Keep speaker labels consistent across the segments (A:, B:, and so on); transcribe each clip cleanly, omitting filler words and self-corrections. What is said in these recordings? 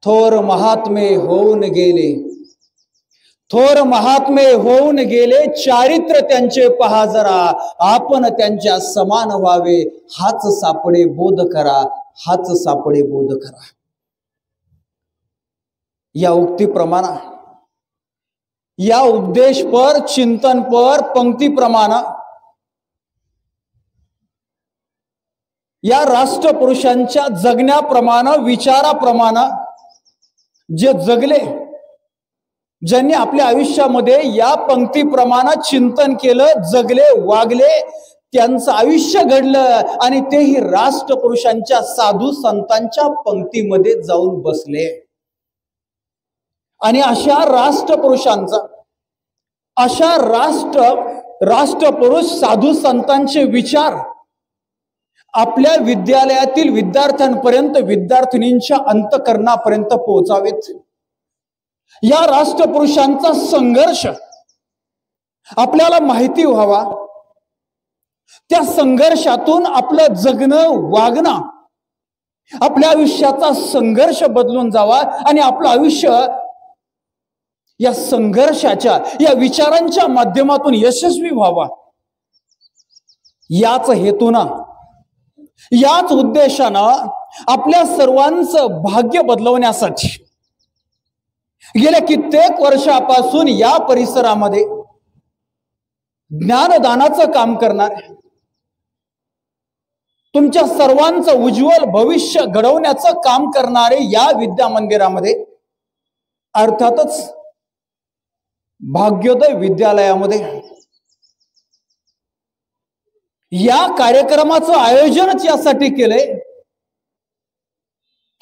A: थोर महात्मे होऊन गेले, थोर महात्मे होऊन गेले, चारित्र्य त्यांचे पहा जरा, आपण त्यांच्या समान व्हावे, हाच सापडे बोध करा, हाच सापडे बोध करा. या उक्तीप्रमाणे, या उपदेशपर, चिंतनपर, पंक्तीप्रमाणे या राष्ट्रपुरुषांच्या जगण्याप्रमाणे, विचाराप्रमाणे जे जगले, ज्यांनी आपल्या आयुष्यामध्ये या पंक्तीप्रमाणे चिंतन केलं, जगले, वागले, त्यांचं आयुष्य घडलं आणि तेही राष्ट्रपुरुषांच्या, साधू संतांच्या पंक्तीमध्ये जाऊन बसले. आणि अशा राष्ट्रपुरुषांचा, अशा राष्ट्रपुरुष साधू संतांचे विचार आपल्या विद्यालयातील विद्यार्थ्यांपर्यंत, विद्यार्थिनींच्या अंतःकरणापर्यंत पोहोचावेत. या राष्ट्रपुरुषांचा संघर्ष आपल्याला माहिती व्हावा, त्या संघर्षातून आपलं जगणं, वागणं, आपल्या आयुष्याचा संघर्ष बदलून जावा आणि आपलं आयुष्य या संघर्षाच्या, या विचारांच्या माध्यमातून यशस्वी व्हावा. याच हेतूनं, याच उद्देशानं आपल्या सर्वांचं भाग्य बदलवण्यासाठी गेल्या कित्येक वर्षापासून या परिसरामध्ये ज्ञानदानाचं काम करणार, तुमच्या सर्वांचं उज्ज्वल भविष्य घडवण्याचं काम करणारे या विद्या मंदिरामध्ये, अर्थातच भाग्योदय विद्यालयामध्ये या कार्यक्रमाचं आयोजनच यासाठी केलंय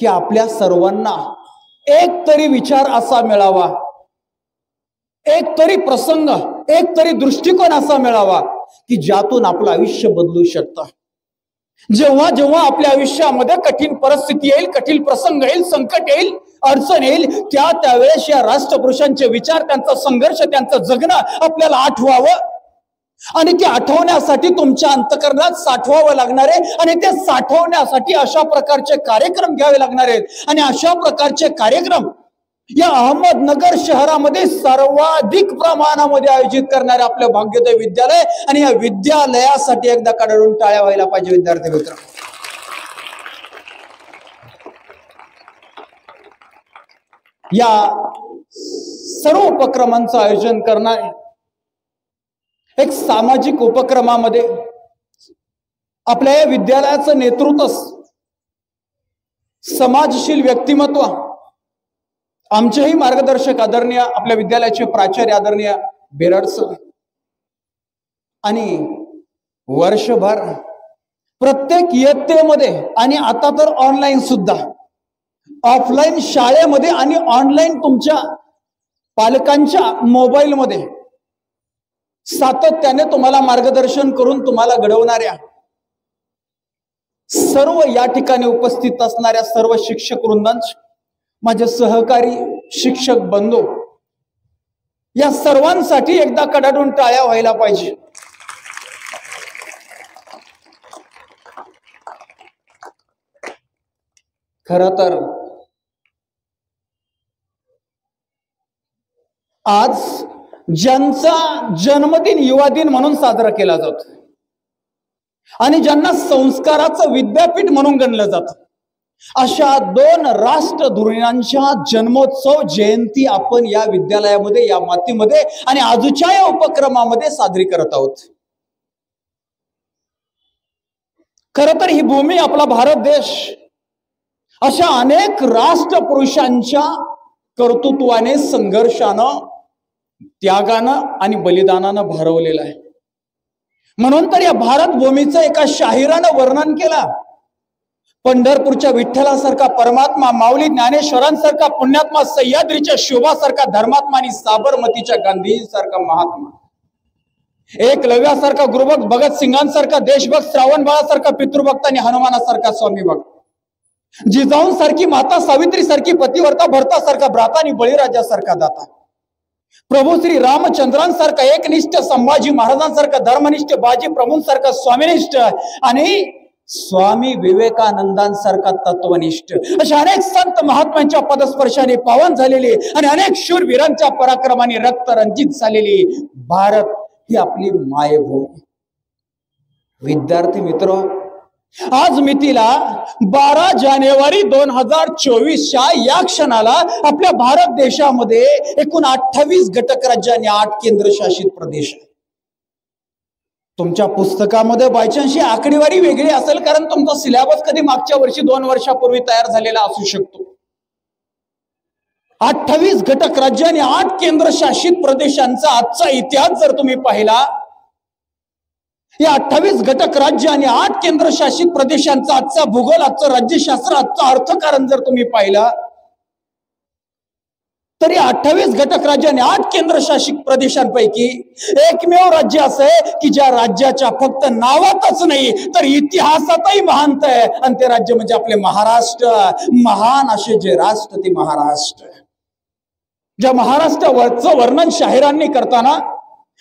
A: की आपल्या सर्वांना एक तरी विचार असा मिळावा, एक तरी प्रसंग, एक तरी दृष्टिकोन असा मिळावा की ज्यातून आपलं आयुष्य बदलू शकतं. जेव्हा जेव्हा आपल्या आयुष्यामध्ये कठीण परिस्थिती येईल, कठीण प्रसंग येईल, संकट येईल, अडचण येईल, त्यावेळेस या राष्ट्रपुरुषांचे विचार, त्यांचा संघर्ष, त्यांचं जगणं आपल्याला आठवावं आणि ते आठवण्यासाठी तुमच्या अंतःकरणात साठवावं लागणार आहे. आणि ते साठवण्यासाठी अशा प्रकारचे कार्यक्रम घ्यावे लागणार आहेत. आणि अशा प्रकारचे कार्यक्रम या अहमदनगर शहरामध्ये सर्वाधिक प्रमाणामध्ये आयोजित करणारे आपलं भाग्योदय विद्यालय, आणि या विद्यालयासाठी एकदा कडाडून टाळ्या व्हायला पाहिजे विद्यार्थी मित्र. या सर्व उपक्रमांचं आयोजन करणारे एक सामाजिक उपक्रमामध्ये आपल्या या विद्यालयाचं नेतृत्व समाजशील व्यक्तिमत्व, आमचेही मार्गदर्शक आदरणीय आपल्या विद्यालयाचे प्राचार्य आदरणीय बेरड सर, आणि वर्षभर प्रत्येक इयत्तेमध्ये आणि आता तर ऑनलाईन सुद्धा, ऑफलाईन शाळेमध्ये आणि ऑनलाईन तुमच्या पालकांच्या मोबाईलमध्ये सातत्याने तुम्हाला मार्गदर्शन करून तुम्हाला घडवणाऱ्या सर्व या ठिकाणी उपस्थित असणाऱ्या सर्व शिक्षक वृंदांचे, माझे सहकारी शिक्षक बंधू, या सर्वांसाठी एकदा कडाडून टाळ्या व्हायला पाहिजे. खरं तर आज ज्यांचा जन्मदिन युवा दिन म्हणून साजरा केला जातो आणि ज्यांना संस्काराचं विद्यापीठ म्हणून गणलं जातं, अशा दोन राष्ट्रधुरीणांच्या जन्मोत्सव जयंती आपण या विद्यालयामध्ये, या मातीमध्ये आणि आजच्या या उपक्रमामध्ये साजरी करत आहोत. खरं तर ही भूमी, आपला भारत देश, अशा अनेक राष्ट्रपुरुषांच्या कर्तृत्वाने, संघर्षानं, त्यागानं आणि बलिदानानं भारवलेला आहे. म्हणून तर या भारत भूमीचं एका शाहिरानं वर्णन केलं. पंढरपूरच्या विठ्ठलासारखा परमात्मा, माऊली ज्ञानेश्वरांसारखा पुण्यात्मा, सह्याद्रीच्या शोभासारखा धर्मात्मा आणि साबरमतीच्या गांधीजीसारखा महात्मा, एकलव्यासारखा गुरुभक्त, भगतसिंगांसारखा देशभक्त, श्रावणबाळासारखा पितृभक्त आणि हनुमानासारखा स्वामी भक्त, जिजाऊंसारखी माता, सावित्री सारखी पतिव्रता, भरतासारखा भ्राता आणि बळीराजासारखा दाता, प्रभू श्री रामचंद्रांसारखा एकनिष्ठ, संभाजी महाराजांसारखा धर्मनिष्ठ, बाजी प्रभूंसारखा स्वामीनिष्ठ आणि स्वामी विवेकानंदांसारखा तत्वनिष्ठ अशा अनेक संत महात्म्यांच्या पदस्पर्शाने पावन झालेली आणि अनेक शूरवीरांच्या पराक्रमाने रक्तरंजित झालेली भारत ही आपली मायभूमी. विद्यार्थी मित्र, आज मितीला 12 जानेवारी 2024च्या या क्षणाला आपल्या भारत देशामध्ये एकूण 28 घटक राज्य आणि 8 केंद्रशासित प्रदेश आहे. तुमच्या पुस्तकामध्ये बायचान्स ही आकडेवारी वेगळी असेल, कारण तुमचा सिलेबस कधी मागच्या वर्षी 2 वर्षापूर्वी तयार झालेला असू शकतो. 28 घटक राज्य आणि 8 केंद्रशासित प्रदेशांचा आजचा इतिहास जर तुम्ही पाहिला, या 28 घटक राज्य आणि 8 केंद्रशासित प्रदेशांचा आजचा भूगोल, आजचं राज्यशास्त्र, आजचं अर्थकारण जर तुम्ही पाहिला, तर या 28 घटक राज्य आणि 8 केंद्रशासित प्रदेशांपैकी एकमेव राज्य असं आहे की ज्या राज्याच्या फक्त नावातच नाही तर इतिहासातही महानता आहे, आणि ते राज्य म्हणजे आपले महाराष्ट्र. महान असे जे राष्ट्र ते महाराष्ट्र. ज्या महाराष्ट्रावरचं वर्णन शाहिरांनी करताना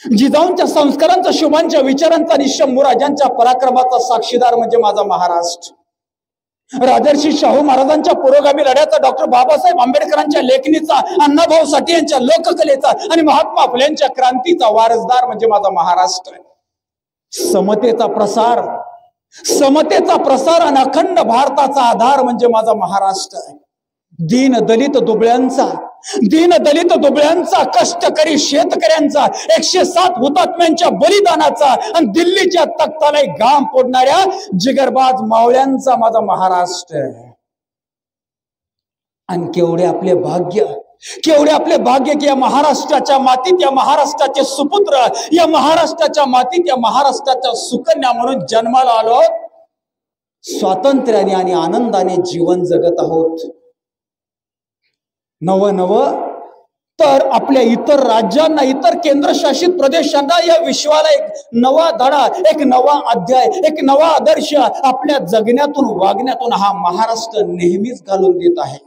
A: जिजाऊंच्या संस्कारांचा, शुभांच्या विचारांचा आणि शंभूराजांच्या पराक्रमाचा साक्षीदार म्हणजे माझा महाराष्ट्र. राजर्षी शाहू महाराजांच्या पुरोगामी लढ्याचा, डॉक्टर बाबासाहेब आंबेडकरांच्या लेखणीचा, अण्णाभाऊ साठे यांच्या लोककलेचा आणि महात्मा फुलेंच्या क्रांतीचा वारसदार म्हणजे माझा महाराष्ट्र. समतेचा प्रसार आणि अखंड भारताचा आधार म्हणजे माझा महाराष्ट्र आहे. दीन दलित दुबळ्यांचा, कष्टकरी शेतकऱ्यांचा, 107 हुतात्म्यांच्या बलिदानाचा आणि दिल्लीच्या तख्ताला घाम फोडणाऱ्या जिगरबाज मावळ्यांचा माझा महाराष्ट्र आहे. आणि केवढे आपले भाग्य की या महाराष्ट्राच्या मातीत, या महाराष्ट्राचे सुपुत्र, या महाराष्ट्राच्या मातीत, या महाराष्ट्राच्या सुकन्या म्हणून जन्माला आलो. स्वातंत्र्याने आणि आनंदाने जीवन जगत आहोत. नव तर आपल्या इतर राज्यांना, इतर केंद्रशासित प्रदेशांना, या विश्वाला एक नवा धडा, एक नवा अध्याय, एक नवा आदर्श आपल्या जगण्यातून, वागण्यातून हा महाराष्ट्र नेहमीच घालून देत आहे.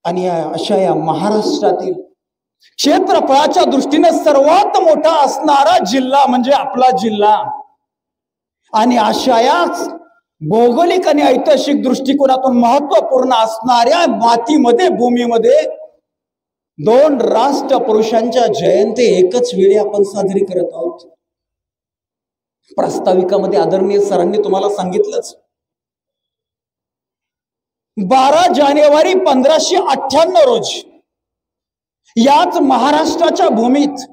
A: आणि अशा या महाराष्ट्रातील क्षेत्रफळाच्या दृष्टीने सर्वात मोठा असणारा जिल्हा म्हणजे आपला जिल्हा. आणि अशा याच भौगोलिक आणि ऐतिहासिक दृष्टिकोनातून महत्वपूर्ण असणाऱ्या मातीमध्ये, भूमीमध्ये 2 राष्ट्रपुरुषांच्या जयंती एकच वेळी आपण साजरी करत आहोत. प्रास्ताविकामध्ये आदरणीय सरांनी तुम्हाला सांगितलंच, 12 जानेवारी 1598 रोजी याच महाराष्ट्राच्या भूमीत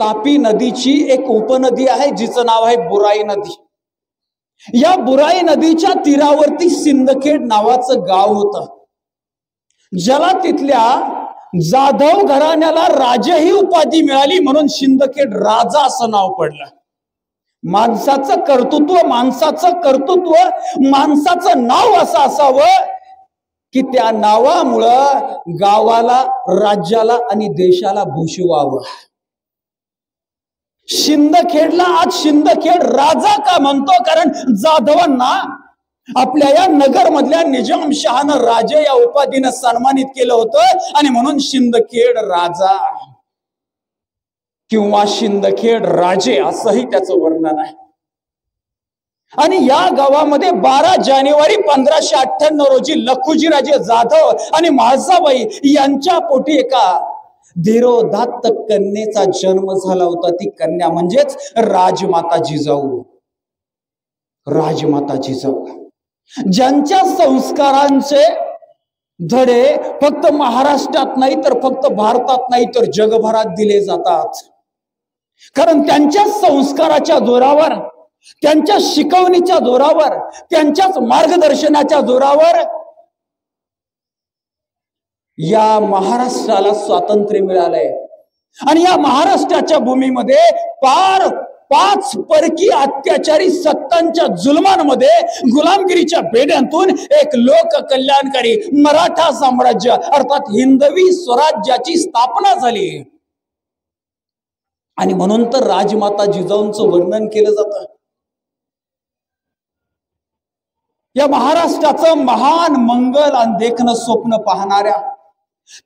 A: तापी नदीची एक उपनदी आहे, जिचं नाव आहे बुराई नदी. या बुराई नदीच्या तीरावरती सिंदखेड नावाचं गाव होतं, ज्याला तिथल्या जाधव घराण्याला राजे ही उपाधी मिळाली, म्हणून सिंदखेड राजा असं नाव पडलं. माणसाचं कर्तृत्व, माणसाचं नाव असं असावं की त्या नावामुळं गावाला, राज्याला आणि देशाला भूषी व्हावं. सिंदखेडला आज सिंदखेड राजा का म्हणतो? कारण जाधवांना आपल्या या नगर मधल्या निजामशहानं राजे या उपाधीनं सन्मानित केलं होतं, आणि म्हणून सिंदखेड राजा किंवा सिंदखेड राजे असंही त्याचं वर्णन आहे. आणि या गावामध्ये 12 जानेवारी 1598 रोजी लखुजीराजे जाधव आणि म्हाळसाबाई यांच्या पोटी एका धीरोदात्त कन्येचा जन्म झाला होता. ती कन्या म्हणजेच राजमाता जिजाऊ. ज्यांच्या संस्कारांचे धडे फक्त महाराष्ट्रात नाही तर फक्त भारतात नाही तर जगभरात दिले जातात. कारण त्यांच्या संस्काराच्या जोरावर, त्यांच्या शिकवणीच्या जोरावर, त्यांच्याच मार्गदर्शनाच्या जोरावर या महाराष्ट्राला स्वातंत्र्य मिळालंय. आणि या महाराष्ट्राच्या भूमीमध्ये 5 परकीय अत्याचारी सत्तांच्या जुलमांमध्ये, गुलामगिरीच्या बेड्यांतून एक लोक कल्याणकारी मराठा साम्राज्य अर्थात हिंदवी स्वराज्याची स्थापना झाली. आणि म्हणून तर राजमाता जिजाऊंचं वर्णन केलं जातं. या महाराष्ट्राचं महान मंगल आणि देखणं स्वप्न पाहणाऱ्या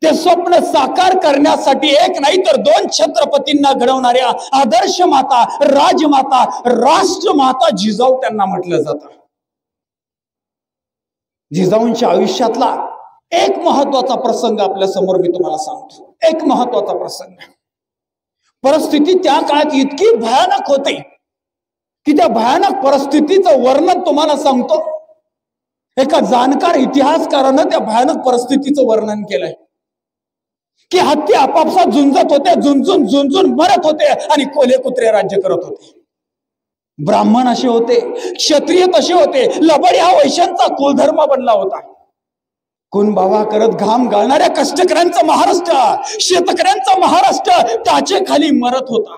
A: ते स्वप्न साकार करण्यासाठी एक नाही तर दोन छत्रपतींना घडवणाऱ्या आदर्श माता, राजमाता, राष्ट्रमाता जिजाऊ त्यांना म्हटलं जातं. जिजाऊंच्या आयुष्यातला एक महत्वाचा प्रसंग आपल्या समोर मी तुम्हाला सांगतो. एक महत्वाचा प्रसंग. परिस्थिती त्या काळात इतकी भयानक होती की त्या भयानक परिस्थितीचं वर्णन तुम्हाला सांगतो. एका जाणकार इतिहासकारानं त्या भयानक परिस्थितीचं वर्णन केलंय की हत्ती आपापसात झुंजत होते, झुंजून झुंजून मरत होते आणि कोल्हे कुत्रे राज्य करत होते. ब्राह्मण असे होते, क्षत्रिय तसे होते. लबाडी हा वैश्यांचा कुलधर्म बनला होता. कुणबावा करत घाम गाळणाऱ्या कष्टकऱ्यांचा महाराष्ट्र, शेतकऱ्यांचा महाराष्ट्र त्याचे खाली मरत होता.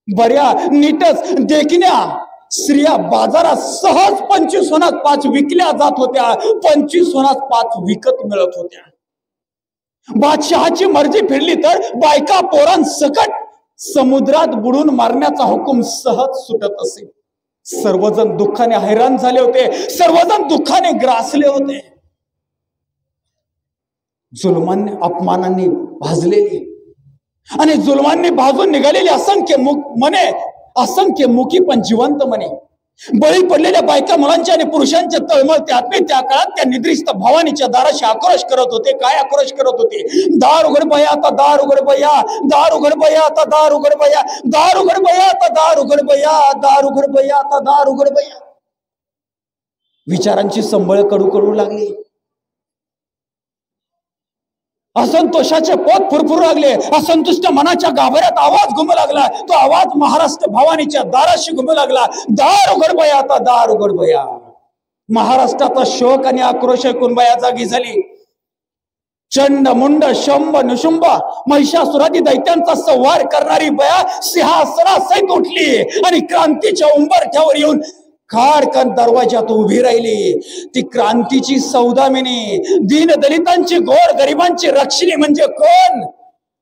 A: बऱ्या नीटच देखण्या स्त्रिया बाजारात सहज 25 होनात 5 विकल्या जात होत्या, 25 होनात 5 विकत मिळत होत्या. बादशहाची मर्जी फिरली तर बायका पोरांसकट समुद्रात बुडून मारण्याचा हुकूम सहज सुटत असे. सर्वजण दुःखाने हैराण झाले होते, सर्वजण दुःखाने ग्रासले होते. जुलमांनी अपमानांनी भाजलेली आणि जुलमांनी भाजून निघालेली असंख्य मुखी पण जिवंत मने, बळी पडलेल्या बायका मुलांचे आणि पुरुषांचे तळमळते आत्मे त्या काळात त्या निद्रिस्त भवानीच्या दाराशी आक्रोश करत होते. काय आक्रोश करत होते? दार उघड बया, आता दार उघड बया, दार उघड बया, आता दार उघड बया, दार उघड बया, आता दार उघड बया, दार उघड बया, आता दार उघड बया. विचारांची संबळ कडू कडू लागली. असंतोषाचे पोट फुरफुरू लागले. असंतुष्ट मनाच्या गाभाऱ्यात आवाज घुमू लागला. तो आवाज महाराष्ट्र भवानीच्या दाराशी घुमू लागला. दार उघड बया, आता दार उघड बया. महाराष्ट्राचा शोक आणि आक्रोश ऐकून बया जागी झाली. चंड मुंड शंभ निशुंभ महिषासुरादी दैत्यांचा संहार करणारी बया सिंहासनासहित उठली आणि क्रांतीच्या उंबरठ्यावर येऊन खाडकन दरवाजात उभी राहिली. ती क्रांतीची सौदामिनी, दीन दलितांची, गोर गरिबांची रक्षिणी म्हणजे कोण?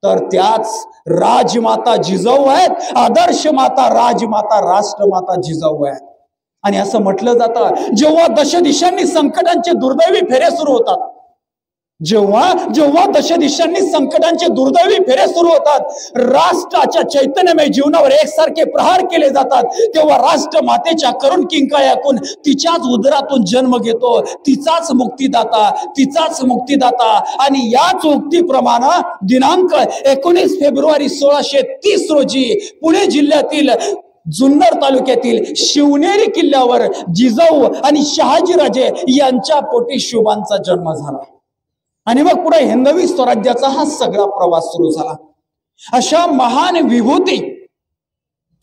A: तर त्याच राजमाता जिजाऊ आहेत. आदर्श माता, राजमाता, राष्ट्रमाता जिजाऊ आहेत. आणि असं म्हटलं जातं, जेव्हा दशदिशांनी संकटांचे दुर्दैवी फेरे सुरू होतात, जेव्हा दशदिशांनी संकटांचे दुर्दैवी फेरे सुरू होतात, राष्ट्राच्या चैतन्यमय जीवनावर एकसारखे प्रहार केले जातात, तेव्हा राष्ट्रमातेच्या करुण किंकाळ्या ऐकून तिच्याच उदरातून जन्म घेतो तिचाच मुक्तिदाता. आणि याच उक्तीप्रमाणे दिनांक 19 फेब्रुवारी 1630 रोजी पुणे जिल्ह्यातील जुन्नर तालुक्यातील शिवनेरी किल्ल्यावर जिजाऊ आणि शहाजीराजे यांच्या पोटी शुभांचा जन्म झाला. आणि मग पुढे हिंदवी स्वराज्याचा हा सगळा प्रवास सुरू झाला. अशा महान विभूती,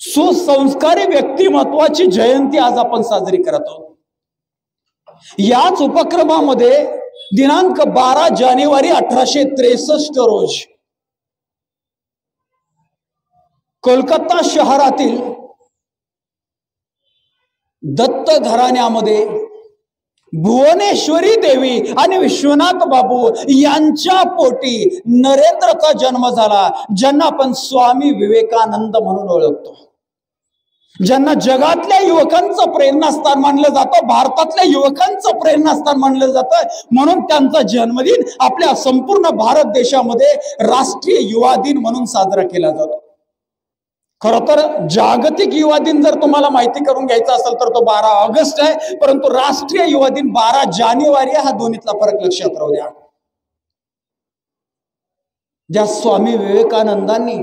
A: सुसंस्कारी व्यक्तिमत्वाची जयंती आज आपण साजरी करत आहोत. याच उपक्रमामध्ये दिनांक 12 जानेवारी 1863 रोज कोलकाता शहरातील दत्त घराण्यामध्ये भुवनेश्वरी देवी आणि विश्वनाथ बाबू यांच्या पोटी नरेंद्रचा जन्म झाला, ज्यांना आपण स्वामी विवेकानंद म्हणून ओळखतो, ज्यांना जगातल्या युवकांचं प्रेरणास्थान मानलं जातं, भारतातल्या युवकांचं प्रेरणास्थान मानलं जातं. म्हणून त्यांचा जन्मदिन आपल्या संपूर्ण भारत देशामध्ये राष्ट्रीय युवा दिन म्हणून साजरा केला जातो. खरं तर जागतिक युवा दिन जर तुम्हाला माहिती करून घ्यायचा असेल तर तो 12 ऑगस्ट आहे, परंतु राष्ट्रीय युवा दिन 12 जानेवारी हा दोन्हीतला फरक लक्षात राहू द्या. ज्या स्वामी विवेकानंदांनी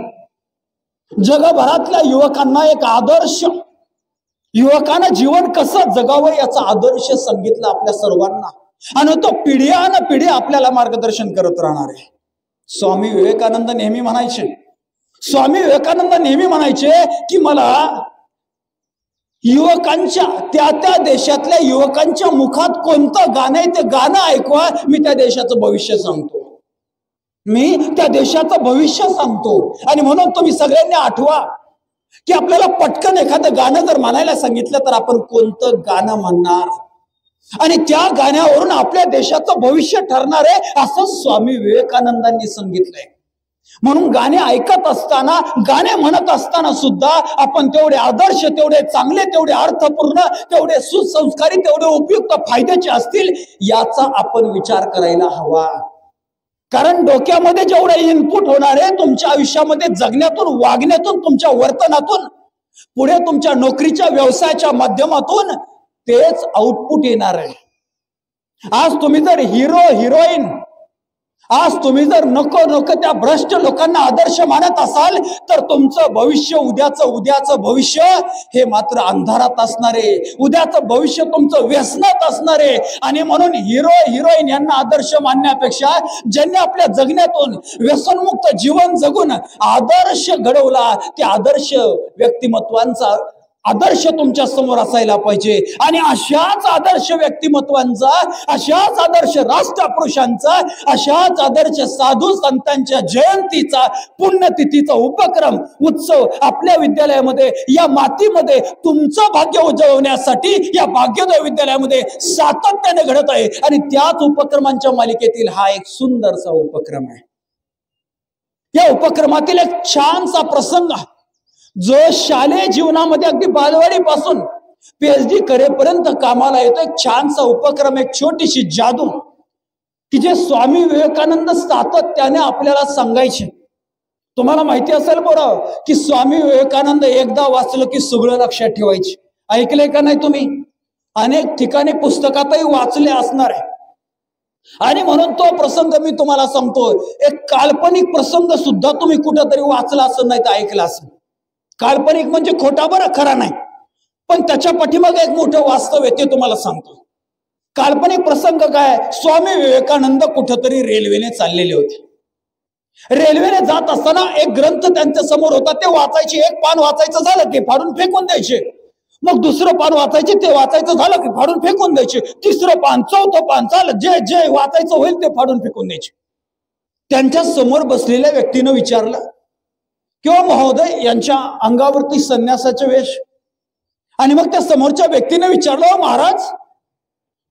A: जगभरातल्या युवकांना एक आदर्श, युवकांना जीवन कसं जगावं याचा आदर्श सांगितला आपल्या सर्वांना, आणि तो पिढ्यान पिढी आपल्याला मार्गदर्शन करत राहणार आहे. स्वामी विवेकानंद नेहमी म्हणायचे की मला युवकांच्या, त्या देशातल्या युवकांच्या मुखात कोणतं गाणं आहे ते गाणं ऐकवा, मी त्या देशाचं भविष्य सांगतो. आणि म्हणून तुम्ही सगळ्यांनी आठवा की आपल्याला पटकन एखादं गाणं जर म्हणायला सांगितलं तर आपण कोणतं गाणं म्हणणार, आणि त्या गाण्यावरून आपल्या देशाचं भविष्य ठरणार आहे असं स्वामी विवेकानंदांनी सांगितलंय. म्हणून गाणे ऐकत असताना, गाणे म्हणत असताना सुद्धा आपण तेवढे आदर्श, तेवढे चांगले, तेवढे अर्थपूर्ण, तेवढे सुसंस्कारी, तेवढे उपयुक्त, फायद्याचे असतील याचा आपण विचार करायला हवा. कारण डोक्यामध्ये जेवढे इनपुट होणार आहे तुमच्या आयुष्यामध्ये जगण्यातून, वागण्यातून, तुमच्या वर्तनातून, पुढे तुमच्या नोकरीच्या, व्यवसायाच्या माध्यमातून तेच आउटपुट येणार आहे. आज तुम्ही जर हिरो, हिरोईन, आज तुम्ही जर नको त्या भ्रष्ट लोकांना आदर्श मानत असाल तर तुमचं भविष्य, उद्याचं भविष्य हे मात्र अंधारात असणारे, उद्याचं भविष्य तुमचं व्यसनात असणारे. आणि म्हणून हिरो, हिरोईन यांना आदर्श मानण्यापेक्षा ज्यांनी आपल्या जगण्यातून व्यसनमुक्त जीवन जगून आदर्श घडवला, त्या आदर्श व्यक्तिमत्वांचा आदर्श तुमच्या समोर असायला पाहिजे. आणि अशाच आदर्श व्यक्तिमत्वांचा, अशाच आदर्श राष्ट्रपुरुषांचा, अशाच आदर्श साधू संतांच्या जयंतीचा, पुण्यतिथीचा उपक्रम, उत्सव आपल्या विद्यालयामध्ये, या मातीमध्ये तुमचं भाग्य उजळवण्यासाठी या भाग्योदय विद्यालयामध्ये सातत्याने घडत आहे. आणि त्याच उपक्रमांच्या मालिकेतील हा एक सुंदरसा उपक्रम आहे. या उपक्रमातील एक छानसा प्रसंग जो शालेय जीवनामध्ये अगदी बालवाडीपासून PhD करेपर्यंत कामाला येतो, एक छानसा उपक्रम, एक छोटीशी जादू की जे स्वामी विवेकानंद सातत्याने आपल्याला सांगायचे. तुम्हाला माहिती असेल बरं की स्वामी विवेकानंद एकदा वाचलं की सगळं लक्षात ठेवायचे. ऐकलंय का नाही तुम्ही? अनेक ठिकाणी पुस्तकातही वाचले असणार आहे. आणि म्हणून तो प्रसंग मी तुम्हाला सांगतो. एक काल्पनिक प्रसंग सुद्धा तुम्ही कुठंतरी वाचला असं, नाही तर ऐकला असं. काल्पनिक म्हणजे खोटा, बरं, खरा नाही, पण त्याच्या पाठीमागे एक मोठं वास्तव आहे, ते तुम्हाला सांगतो. काल्पनिक प्रसंग काय? स्वामी विवेकानंद कुठंतरी रेल्वेने चाललेले होते. रेल्वेने जात असताना एक ग्रंथ त्यांच्या समोर होता, ते वाचायचे. एक पान वाचायचं झालं की फाडून फेकून द्यायचे. मग दुसरं पान वाचायचे, ते वाचायचं झालं की फाडून फेकून द्यायचे. तिसरं पान, चौथं पान, झालं जे जे वाचायचं होईल ते फाडून फेकून द्यायचे. त्यांच्या समोर बसलेल्या व्यक्तीनं विचारलं, किंवा महोदय, यांच्या अंगावरती संन्यासाचे वेश. आणि मग त्या समोरच्या व्यक्तीने विचारलं, महाराज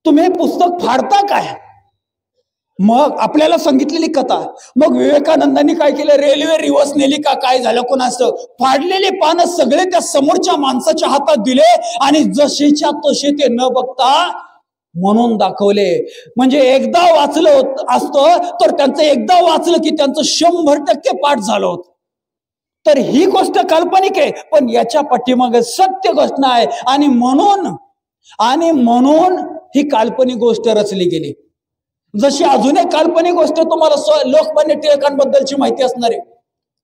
A: तुम्ही हे पुस्तक फाडता काय? मग आपल्याला सांगितलेली कथा. मग विवेकानंदांनी काय केलं? रेल्वे रिवर्स नेली का काय झालं कोणाचं? फाडलेले पानं सगळे त्या समोरच्या माणसाच्या हातात दिले आणि जसेच्या तसे ते न बघता म्हणून दाखवले. म्हणजे एकदा वाचलं असतं तर त्यांचं, एकदा वाचलं की त्यांचं 100% पाठ झालं होतं. तर ही गोष्ट काल्पनिक आहे, पण याच्या पाठीमागे सत्य घटना आहे. आणि म्हणून ही काल्पनिक गोष्ट रचली गेली. जशी अजून एक काल्पनिक गोष्ट तुम्हाला लोकमान्य टिळकांबद्दलची माहिती असणार आहे.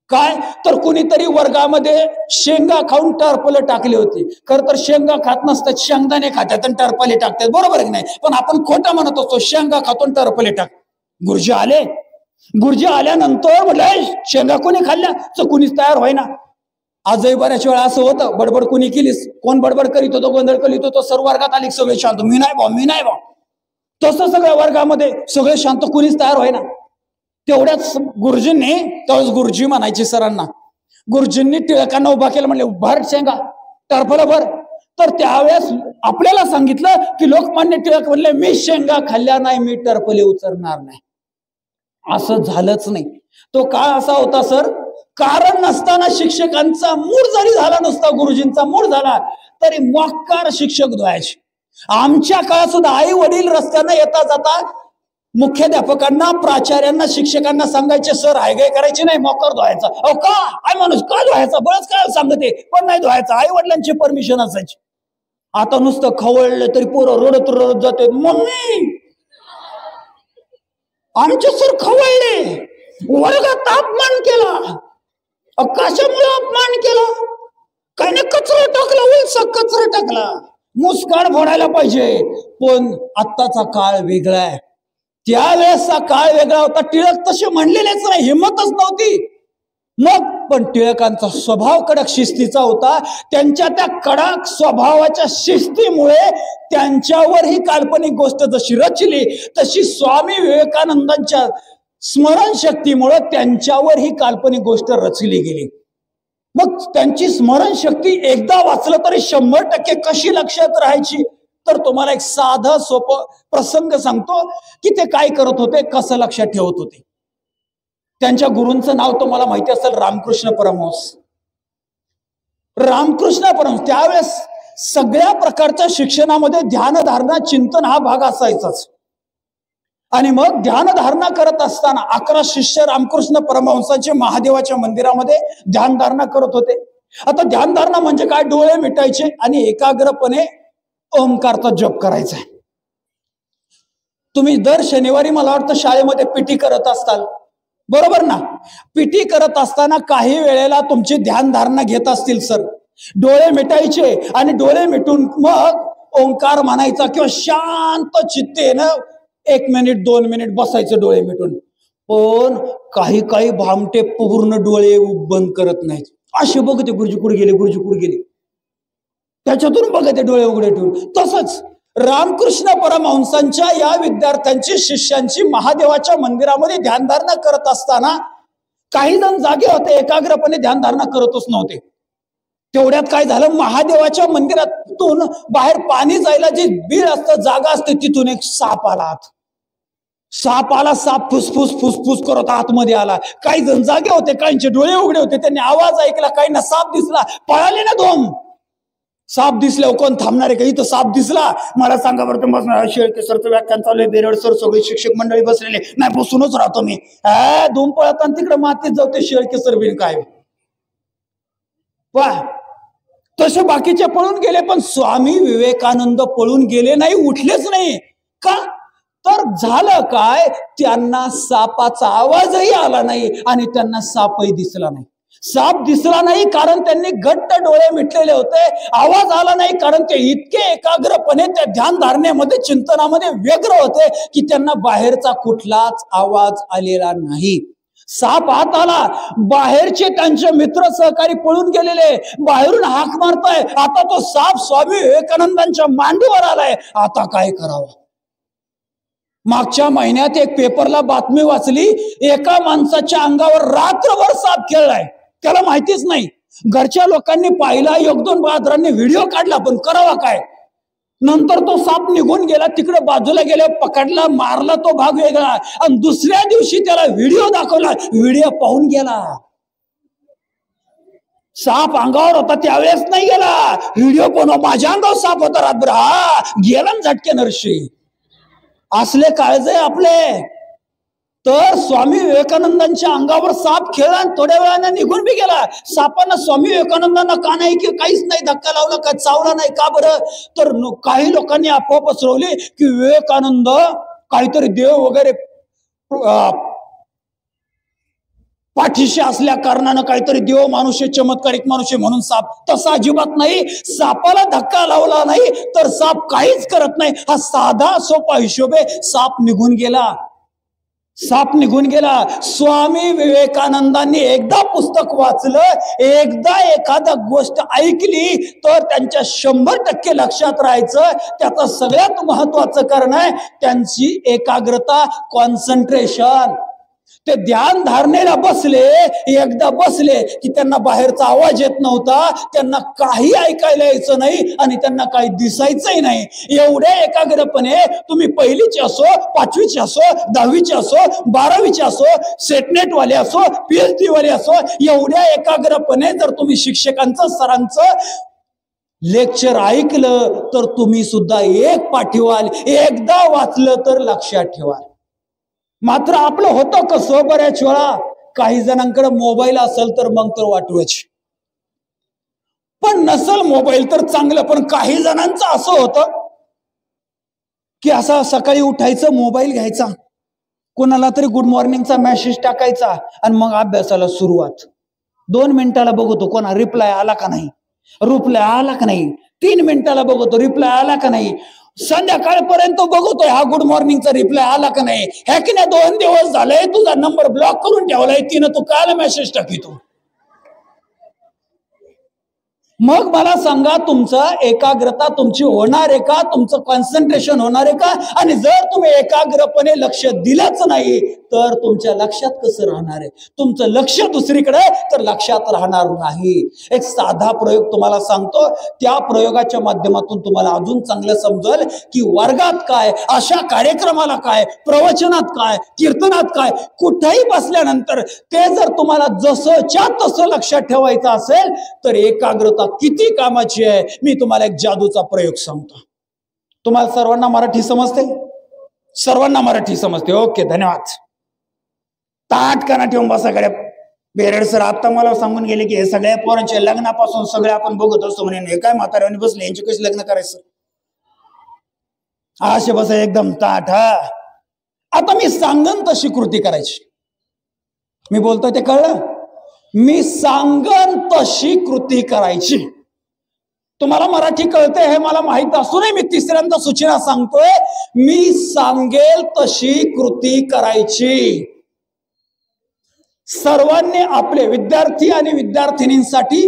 A: काय तर कुणीतरी वर्गामध्ये शेंगा खाऊन टरफले टाकली होती. खर तर शेंगा खात नसतात, शेंगदाणे खातात आणि टरफले टाकतात, बरोबर आहे की नाही? पण आपण खोटं म्हणत असतो, शेंगा खातून टरफले टाक. गुरुजी आले. गुरुजी आल्यानंतर म्हटलं, शेंगा कोणी खाल्ल्या? तर कुणीच तयार व्हायना. आजही बऱ्याच वेळा असं होतं, बडबड कोणी केलीस, कोण बडबड करीत होतो, गोंधळ करीत होतो, सर्व वर्गात आली सगळे शांत, मी नाही बा. तसं सगळ्या वर्गामध्ये सगळे शांत, कुणीच तयार व्हायना. तेवढ्याच गुरुजींनी, तेव्हाच गुरुजी म्हणायचे सरांना, गुरुजींनी टिळकांना उभा केलं, म्हणले भर शेंगा, टरफलं भर. तर त्यावेळेस आपल्याला सांगितलं की लोकमान्य टिळक म्हणले, मी शेंगा खाल्ल्या नाही, मी टरफले उचलणार नाही. असं झालंच नाही. तो काळ असा होता सर, कारण नसताना शिक्षकांचा मूड जरी झाला नसता, गुरुजींचा मूड झाला तरी मोक्कार शिक्षक धुवायचे. आमच्या काळात सुद्धा आई वडील रस्त्यानं येता जाता मुख्याध्यापकांना, प्राचार्यांना, शिक्षकांना सांगायचे, सर हायगाय करायची नाही, मोक्कार धुवायचा. अहो का? आई माणूस का धुवायचा? बरंच काय सांगते, पण नाही धुवायचा. आई वडिलांची परमिशन असायची. आता नुसतं खवळलं तरी पोरं रडत जाते, मम्मी आमचे सर खवळले, वर्गात अपमान केला. कशामुळे अपमान केला? काही नाही, कचरा टाकला, उलसा कचरा टाकला, मुस्कान फोडायला पाहिजे. पण आत्ताचा काळ वेगळा आहे, त्यावेळेसचा काळ वेगळा होता. टिळक तसे म्हणलेलेच नाही, हिंमतच नव्हती. मग पण टिळकांचा स्वभाव कडक शिस्तीचा होता. त्यांच्या त्या कडक स्वभावाच्या शिस्तीमुळे त्यांच्यावर ही काल्पनिक गोष्ट जशी रचली, तशी स्वामी विवेकानंदांच्या स्मरणशक्तीमुळे त्यांच्यावर ही काल्पनिक गोष्ट रचली गेली. मग त्यांची स्मरणशक्ती एकदा वाचलं तरी 100% कशी लक्षात राहायची? तर तुम्हाला एक साधा सोपं प्रसंग सांगतो की ते काय करत होते, कसं लक्षात ठेवत होते. त्यांच्या गुरूंचं नाव तुम्हाला माहिती असेल, रामकृष्ण परमहंस. रामकृष्ण परमहंस त्यावेळेस सगळ्या प्रकारच्या शिक्षणामध्ये ध्यानधारणा, चिंतन हा भाग असायचाच. आणि मग ध्यानधारणा करत असताना 11 शिष्य रामकृष्ण परमहंसांचे महादेवाच्या मंदिरामध्ये ध्यानधारणा करत होते. आता ध्यानधारणा म्हणजे काय? डोळे मिटायचे आणि एकाग्रपणे ओंकारचा जप करायचा. तुम्ही दर शनिवारी मला वाटतं शाळेमध्ये पीटी करत असताल, बरोबर ना? पीटी करत असताना काही वेळेला तुमची ध्यानधारणा घेत असतील सर. डोळे मिटायचे आणि डोळे मिटून मग ओंकार म्हणायचा किंवा शांत चित्तेनं 1 मिनिट 2 मिनिट बसायचं डोळे मिटून. पण काही काही भामटे पूर्ण डोळे बंद करत नाहीत. असे बघते गुरुजी कुठे गेले, गुरुजी कुठे गेले, त्याच्यातून बघते डोळे उघडे ठेवून. तसंच रामकृष्ण परमहंसांच्या या विद्यार्थ्यांची शिष्यांची महादेवाच्या मंदिरामध्ये ध्यानधारणा करत असताना काही जण जागे होते, एकाग्रपणे ध्यानधारणा करतच नव्हते. तेवढ्यात काय झालं, महादेवाच्या मंदिरातून बाहेर पाणी जायला जी बीळ असतं, जागा असते, तिथून एक साप आला. साप फुसफुस फुसफुस करत आतमध्ये आला. काही जण जागे होते, काहींचे डोळे उघडे होते, त्यांनी आवाज ऐकला, काहींना साप दिसला, पळाले ना दोन. साप दिसल्यावर कोण थांबणार आहे का? इथं साप दिसला, मला सांगा बरं. तुम्हाला शेळके सरचं व्याख्यान चालू आहे, बेरड सर सगळे शिक्षक मंडळी बसलेले, नाही बसूनच राहतो मी. धूम पळताना तिकडे मातीत जाऊ ते शेळके सर बिन काय वा. तसे बाकीचे पळून गेले, पण स्वामी विवेकानंद पळून गेले नाही, उठलेच नाही. का? तर झालं काय, त्यांना सापाचा आवाजही आला नाही आणि त्यांना सापही दिसला नाही. साप दिसला नाही कारण त्यांनी घट्ट डोळे मिटलेले होते. आवाज आला नाही कारण ते इतके एकाग्रपणे त्या ध्यान धारणेमध्ये चिंतनामध्ये व्यग्र होते की त्यांना बाहेरचा कुठलाच आवाज आलेला नाही. साप आत आला, बाहेरचे त्यांचे मित्र सहकारी पळून गेलेले बाहेरून हाक मारताय. आता तो साप स्वामी विवेकानंदांच्या मांडीवर आलाय. आता काय करावं? मागच्या महिन्यात एक पेपरला बातमी वाचली, एका माणसाच्या अंगावर रात्रभर साप खेळलाय, त्याला माहितीच नाही. घरच्या लोकांनी पाहिला, 1-2 बहादरांनी व्हिडिओ काढला, पण करावा काय? नंतर तो साप निघून गेला, तिकडे बाजूला गेला, पकडला, मारला, तो भाग वेगळा. आणि दुसऱ्या दिवशी त्याला व्हिडिओ दाखवला, व्हिडिओ पाहून गेला. साप अंगावर होता त्यावेळेस नाही गेला, व्हिडिओ पण माझ्या अंगावर साप होता रातभर, हा गेला झटके नरशी. असले काळजे आपले. तर स्वामी विवेकानंदांच्या अंगावर साप खेळला आणि थोड्या वेळाने निघून बी गेला. सापानं स्वामी विवेकानंदांना का नाही की काहीच नाही धक्का लावला, का चावला नाही, का बरं? तर काही लोकांनी अफवा पसरवली की विवेकानंद काहीतरी देव वगैरे पाठीशी असल्या कारणानं काहीतरी देव माणूस, चमत्कारिक माणूस म्हणून साप. तसा अजिबात नाही. सापाला धक्का लावला नाही तर साप काहीच करत नाही. हा साधा सोपा हिशोबे. साप निघून गेला, साप निघून गेला. स्वामी विवेकानंदांनी एकदा पुस्तक वाचलं, एकदा एखादा गोष्ट ऐकली तर त्यांच्या 100% लक्षात राहायचं. त्याचं सगळ्यात महत्वाचं कारण आहे त्यांची एकाग्रता, कॉन्सन्ट्रेशन. ते ध्यान धारणेला बसले, एकदा बसले की त्यांना बाहेरचा आवाज येत नव्हता, त्यांना काही ऐकायला यायचं नाही आणि त्यांना काही दिसायचंही नाही. एवढ्या एकाग्रपणे तुम्ही 1लीचे असो, 5वीचे असो, 10वीचे असो, 12वीचे असो, सेटनेट वाले असो, PhD वाले असो, एवढ्या एकाग्रपणे जर तुम्ही शिक्षकांचं, सरांचं लेक्चर ऐकलं तर तुम्ही सुद्धा एक पाठीवाल. एकदा वाचलं तर लक्षात ठेवा. मात्र आपलं होतं कसं, बऱ्याच वेळा काही जणांकडे मोबाईल असेल तर मग तर वाटूच, पण नसल मोबाईल तर चांगलं. पण काही जणांचं असं होतं की असं सकाळी उठायचं, मोबाईल घ्यायचा, कोणाला तरी गुड मॉर्निंगचा मेसेज टाकायचा आणि मग अभ्यासाला सुरुवात. 2 मिनिटाला बघतो कोणा रिप्लाय आला का नाही, रिप्लाय आला का नाही. 3 मिनिटाला बघतो रिप्लाय आला का नाही. संध्याकाळपर्यंत बघतोय हा गुड मॉर्निंगचा रिप्लाय आला का नाही. हॅकीने 2 दिवस झाले तुझा नंबर ब्लॉक करून ठेवलाय, तिनं तू काल मेसेज टाकितो. मग मला सांगा, तुमचं एकाग्रता तुमची होणार आहे का? तुमचं कॉन्सन्ट्रेशन होणार आहे का? आणि जर तुम्ही एकाग्रपणे लक्ष दिलंच नाही तर तुमच्या लक्षात कसं राहणार आहे? तुमचं लक्ष दुसरीकडे तर लक्षात राहणार नाही. एक साधा प्रयोग तुम्हाला सांगतो, त्या प्रयोगाच्या माध्यमातून तुम्हाला अजून चांगलं समजेल की वर्गात काय, अशा कार्यक्रमाला काय, प्रवचनात काय, कीर्तनात काय, कुठेही बसल्यानंतर ते जर तुम्हाला जसंच्या तसं लक्षात ठेवायचं असेल तर एकाग्रता किती कामाची आहे. मी तुम्हाला एक जादूचा प्रयोग सांगतो. तुम्हाला सर्वांना मराठी समजते? सर्वांना मराठी समजते. ओके, धन्यवाद. ताटकाना ठेवून बसा गड्या. बेरड सर आता मला सांगून गेले की हे सगळ्या पोरांच्या लग्नापासून सगळे आपण बघत असतो म्हणे. हे काय म्हाताऱ्याने बसले, यांची कशी लग्न करायचं? असे बसा एकदम ताट. हा, आता मी सांगन तशी कृती करायची. मी बोलतोय ते कळलं? मी सांगन तशी कृती करायची. तुम्हाला मराठी कळते हे मला माहित असूनही मी तिसऱ्यांदा सूचना सांगतोय, मी सांगेल तशी कृती करायची. सर्वांनी आपले विद्यार्थी आणि विद्यार्थिनींसाठी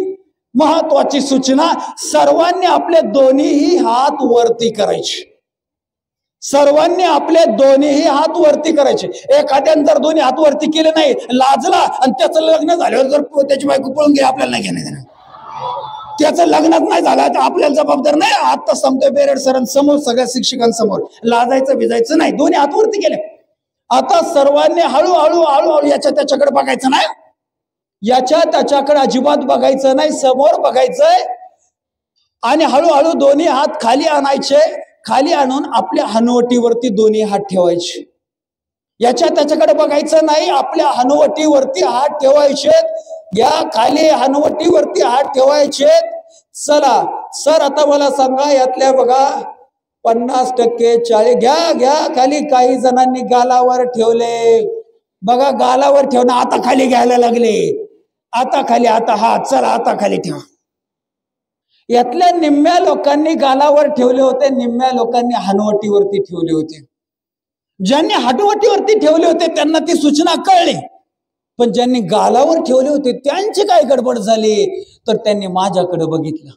A: महत्वाची सूचना, सर्वांनी आपले दोन्हीही हात वरती करायचे. सर्वांनी आपले दोन्हीही हात वरती करायचे. एखाद्याने जर दोन्ही हात वरती केले नाही, लाजला आणि त्याचं लग्न झाल्यावर जर त्याची बायको पळून गेली, आपल्याला नाही घेणं देणं. त्याचं लग्नात नाही झालं तर आपल्याला जबाबदार नाही. आता सांगतोय बेरड सरांसमोर, सगळ्या शिक्षकांसमोर, लाजायचं भिजायचं नाही. दोन्ही हात वरती केले. आता सर्वांनी हळूहळू हळूहळू याच्या त्याच्याकडे बघायचं नाही. याच्या त्याच्याकडे अजिबात बघायचं नाही, समोर बघायचंय. आणि हळूहळू दोन्ही हात खाली आणायचे. खाली आणून आपल्या हनुवटीवरती दोन्ही हात ठेवायचे. याच्या त्याच्याकडे बघायचं नाही, आपल्या हनुवटीवरती हात ठेवायचे. या खाली हनुवटीवरती हात ठेवायचे. चला सर, आता मला सांगा, यातल्या बघा 50%, 40% घ्या घ्या खाली. काही जणांनी गालावर ठेवले बघा, गालावर ठेवणं आता खाली घ्यायला लागले. आता खाली, आता हा, चला आता खाली ठेवा. यातल्या निम्म्या लोकांनी गालावर ठेवले होते, निम्म्या लोकांनी हनुवटीवरती ठेवले होते. ज्यांनी हनुवटीवरती ठेवले होते त्यांना ती सूचना कळली, पण ज्यांनी गालावर ठेवले होते त्यांची काय गडबड झाली, तर त्यांनी माझ्याकडे बघितलं.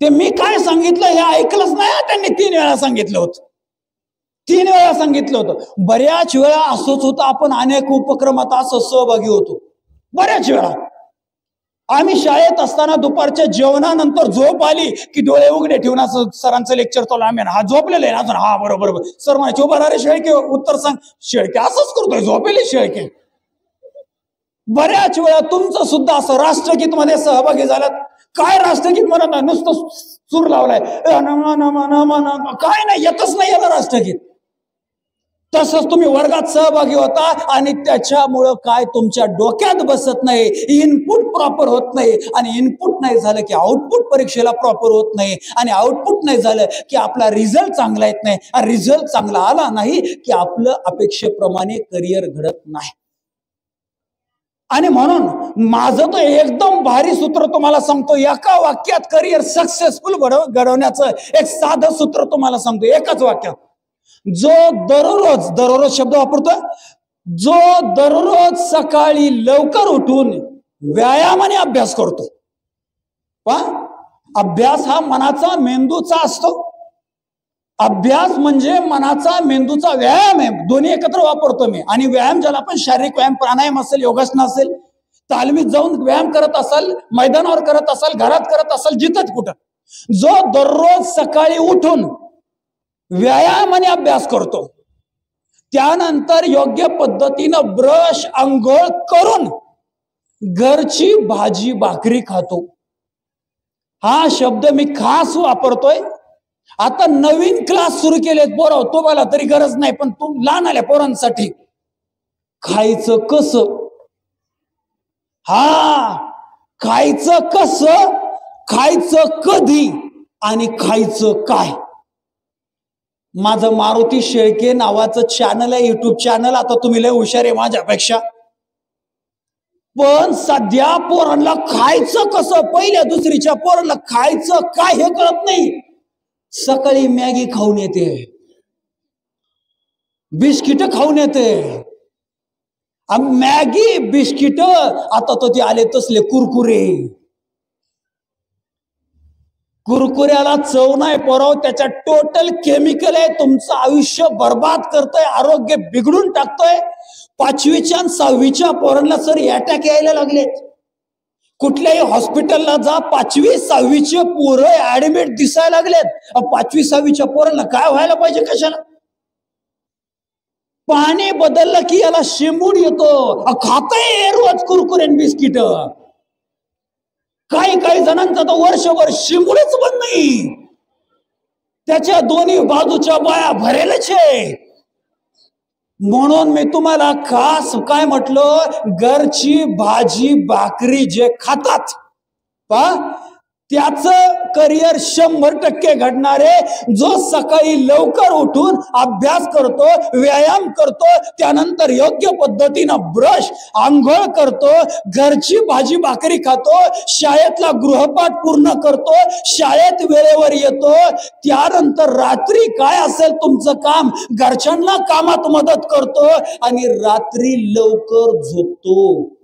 A: ते मी काय सांगितलं हे ऐकलंच नाही. त्यांनी 3 वेळा सांगितलं होतं. 3 वेळा सांगितलं होतं. बऱ्याच वेळा असंच होतं. आपण अनेक उपक्रमात असं सहभागी होतो. बऱ्याच वेळा आम्ही शाळेत असताना दुपारच्या जेवणानंतर झोप आली की डोळे उघडे ठेवून असं सरांचं लेक्चर चालू, आम्ही हा झोपलेलं आहे अजून, हा बरोबर सर म्हणायचे, उभा रे शेळके, उत्तर सांग. शेळके असंच करतोय, झोपेले शेळके. बऱ्याच वेळा तुमचं सुद्धा असं राष्ट्रगीत मध्ये सहभागी झालात. काय राष्ट्रगीत म्हणत नाही, नुसतं सूर लावलाय, काय नाही, येतच नाही याला राष्ट्रगीत. तसंच तुम्ही वर्गात सहभागी होता आणि त्याच्यामुळं काय तुमच्या डोक्यात बसत नाही, इनपुट प्रॉपर होत नाही. आणि इनपुट नाही झालं की आउटपुट परीक्षेला प्रॉपर होत नाही. आणि आउटपुट नाही झालं की आपला रिझल्ट चांगला येत नाही. आणि रिझल्ट चांगला आला नाही की आपलं अपेक्षेप्रमाणे करिअर घडत नाही. आणि म्हणून माझं तर एकदम भारी सूत्र तुम्हाला सांगतो. एका वाक्यात करिअर सक्सेसफुल घडवण्याचं एक साधं सूत्र तुम्हाला सांगतो, एकाच वाक्यात. जो दररोज शब्द वापरतो, जो दररोज सकाळी लवकर उठून व्यायामाने अभ्यास करतो. अभ्यास हा मनाचा, मेंदूचा असतो. अभ्यास म्हणजे मनाचा, मेंदूचा व्यायाम आहे. दोन्ही एकत्र वापरतो मी. आणि व्यायाम ज्याला आपण शारीरिक व्यायाम, प्राणायाम असेल, योगासन असेल, तालमीत जाऊन व्यायाम करत असाल, मैदानावर करत असाल, घरात करत असाल, जिथं कुठं, जो दररोज सकाळी उठून व्यायामाने अभ्यास करतो, त्यानंतर योग्य पद्धतीनं ब्रश, अंघोळ करून घरची भाजी भाकरी खातो. हा शब्द मी खास वापरतोय. आता नवीन क्लास सुरू केलेत पोरं, तुम्हाला तरी गरज नाही, पण लहान आल्या पोरांसाठी खायचं कसं, हा खायचं कसं, खायचं कधी आणि खायचं काय. माझं मारुती शेळके नावाचं चॅनल आहे, युट्यूब चॅनल. आता तुम्ही लय हुशार आहे माझ्यापेक्षा, पण सध्या पोरांना खायचं कसं, पहिल्या दुसरीच्या पोरांना खायचं काय हे कळत नाही. सकाळी मॅगी खाऊन येते, बिस्किट खाऊन येते. मॅगी बिस्किट, आता तो ते आले तसले कुरकुरे. कुरकुऱ्याला चव नाही पोराव, त्याच्यात टोटल केमिकल आहे. तुमचं आयुष्य बर्बाद करतोय, आरोग्य बिघडून टाकतोय. 5वीच्या आणि 6वीच्या पोरांना सर अटॅक यायला लागलेत. कुठल्याही हॉस्पिटलला जा, 5वी 6वीचे पोरं ऍडमिट दिसायला लागलेत. 5वी 6वीच्या पोरांना काय व्हायला पाहिजे, कशाला? पाणी बदललं की याला शिंबूड येतो, खातंय रोज कुरकुरे बिस्किट. काही जणांचा तर वर्षभर शिंबूडच बंद नाही. त्याच्या दोन्ही बाजूच्या बाया भरेलच आहे. म्हणून मी तुम्हाला खास काय म्हटलं, घरची भाजी भाकरी जे खातात पा त्याचं करिअर 100% घडणारे. जो सकाळी लवकर उठून अभ्यास करतो, व्यायाम करतो, त्यानंतर योग्य पद्धतीनं ब्रश आंघोळ करतो, घरची भाजी भाकरी खातो, शाळेतला गृहपाठ पूर्ण करतो, शाळेत वेळेवर येतो, त्यानंतर रात्री काय असेल तुमचं काम, घरच्यांना कामात मदत करतो आणि रात्री लवकर झोपतो,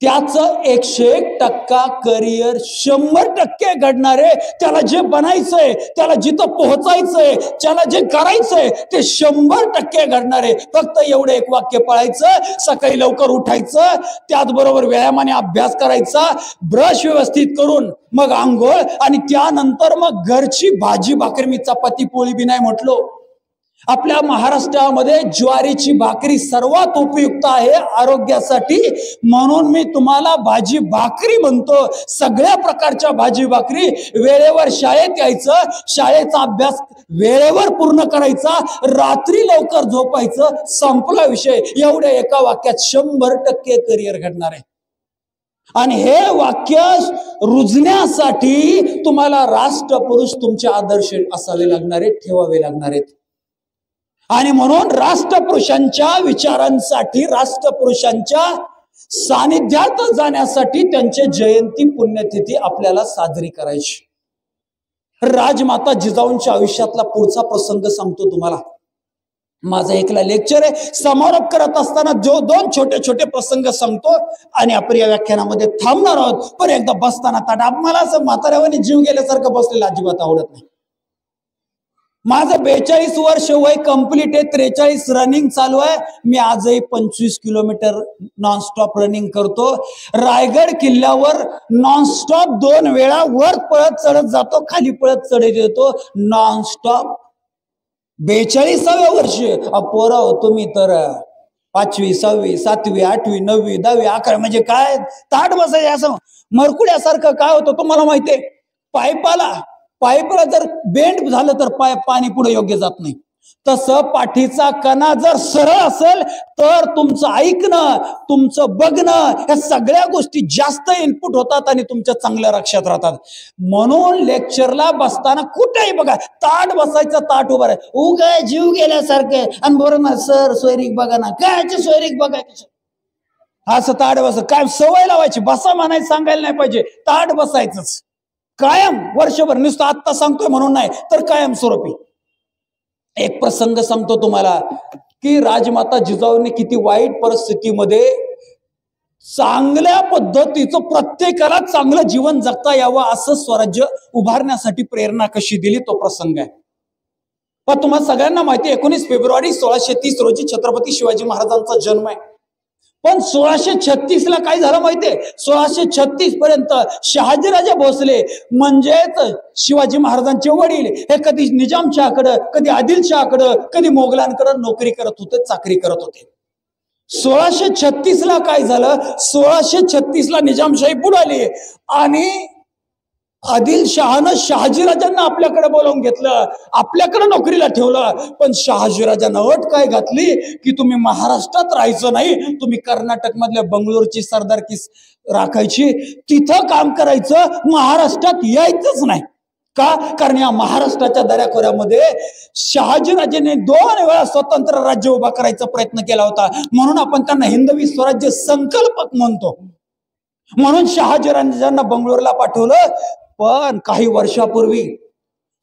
A: त्याचं 101% करिअर 100% घडणारे. त्याला जे बनायचंय, त्याला जिथं पोहोचायचंय, त्याला जे करायचंय ते 100% घडणारे. फक्त एवढं एक वाक्य पाळायचं, सकाळी लवकर उठायचं, त्याचबरोबर व्यायामाने अभ्यास करायचा, ब्रश व्यवस्थित करून मग आंघोळ, आणि त्यानंतर मग घरची भाजी भाकरी. मी चपाती पोळी बी नाही म्हटलो. आपल्या महाराष्ट्रामध्ये ज्वारीची भाकरी सर्वात उपयुक्त आहे आरोग्यासाठी. म्हणून मी तुम्हाला भाजी भाकरी म्हणतो. सगळ्या प्रकारच्या भाजी भाकरी. वेळेवर शाळेत यायचं, शाळेचा अभ्यास वेळेवर पूर्ण करायचा, रात्री लवकर झोपायचं, संपला विषय. एवढ्या एका वाक्यात 100% करिअर घडणार आहे. आणि हे वाक्य रुजण्यासाठी तुम्हाला राष्ट्रपुरुष तुमचे आदर्श असावे लागणारे, ठेवावे लागणार आहेत. आणि म्हणून राष्ट्रपुरुषांच्या विचारांसाठी, राष्ट्रपुरुषांच्या सानिध्यात जाण्यासाठी त्यांची जयंती पुण्यतिथी आपल्याला साजरी करायची. राजमाता जिजाऊंच्या आयुष्यातला पुढचा प्रसंग सांगतो तुम्हाला. माझं एकला लेक्चर आहे, समारोप करत असताना जो 2 छोटे छोटे प्रसंग सांगतो आणि आपण या व्याख्यानामध्ये थांबणार आहोत. पण एकदा बसताना ताट, मला असं म्हाताऱ्यावानी जीव गेल्यासारखं बसलेलं अजिबात आवडत नाही. माझं 42 वर्ष वय कंप्लीट आहे, 43 रनिंग चालू आहे. मी आजही 25 किलोमीटर नॉनस्टॉप रनिंग करतो. रायगड किल्ल्यावर नॉनस्टॉप 2 वेळा वर पळत चढत जातो, खाली पळत चढत येतो, नॉनस्टॉप. 42व्या वर्षी पोरा हो तुम्ही तर 5वी 6वी 7वी 8वी 9वी 10वी 11वी म्हणजे काय ताट बसायचे असं मरकुड्यासारखं. काय होतं तुम्हाला माहितीये, पाईपला जर बेंड झालं तर पाणी पुढे योग्य जात नाही. तसं पाठीचा कणा जर सरळ असेल तर तुमचं ऐकणं, तुमचं बघणं, या सगळ्या गोष्टी जास्त इनपुट होतात आणि तुमच्या चांगल्या लक्षात राहतात. म्हणून लेक्चरला बसताना कुठेही बघा ताट बसायचं, ताट उभं आहे, उगा जीव गेल्यासारखं. आणि बरोबर सर सोयरीक बघा ना, काय सोयरीक बघायचं, असं ताट बस. काय सवय लावायची, बसा म्हणायचं सांगायला नाही पाहिजे, ताट बसायचंच कायम वर्षभर. नुसतं आत्ता सांगतोय म्हणून नाही तर कायम स्वरूपी. एक प्रसंग सांगतो तुम्हाला की राजमाता जिजाऊंनी किती वाईट परिस्थितीमध्ये चांगल्या पद्धतीचं, प्रत्येकाला चांगलं जीवन जगता यावं असं स्वराज्य उभारण्यासाठी प्रेरणा कशी दिली, तो प्रसंग आहे. पण तुम्हाला सगळ्यांना माहिती, 19 फेब्रुवारी 1630 रोजी छत्रपती शिवाजी महाराजांचा जन्म आहे. पण 1636 ला काय झालं माहितीये, 1636 पर्यंत शहाजीराजे भोसले म्हणजेच शिवाजी महाराजांचे वडील हे कधी निजामशाहकडं, कधी आदिलशाहकडं, कधी मोगलांकडं नोकरी करत होते, चाकरी करत होते. 1636 ला काय झालं, 1636 ला निजामशाही बुडाली आणि आदिलशहानं शहाजीराजांना आपल्याकडे बोलावून घेतलं, आपल्याकडे नोकरीला ठेवलं. पण शहाजीराजांना अट काय घातली की तुम्ही महाराष्ट्रात राहायचं नाही, तुम्ही कर्नाटक मधल्या बंगलोरची सरदारकी राखायची, तिथं काम करायचं, महाराष्ट्रात यायचंच नाही. का? कारण या महाराष्ट्राच्या दऱ्याखोऱ्यामध्ये शहाजीराजेने 2 वेळा स्वतंत्र राज्य उभा करायचा प्रयत्न केला होता. म्हणून आपण त्यांना हिंदवी स्वराज्य संकल्पक म्हणतो. म्हणून शहाजीराजांना बंगलोरला पाठवलं. पण काही वर्षापूर्वी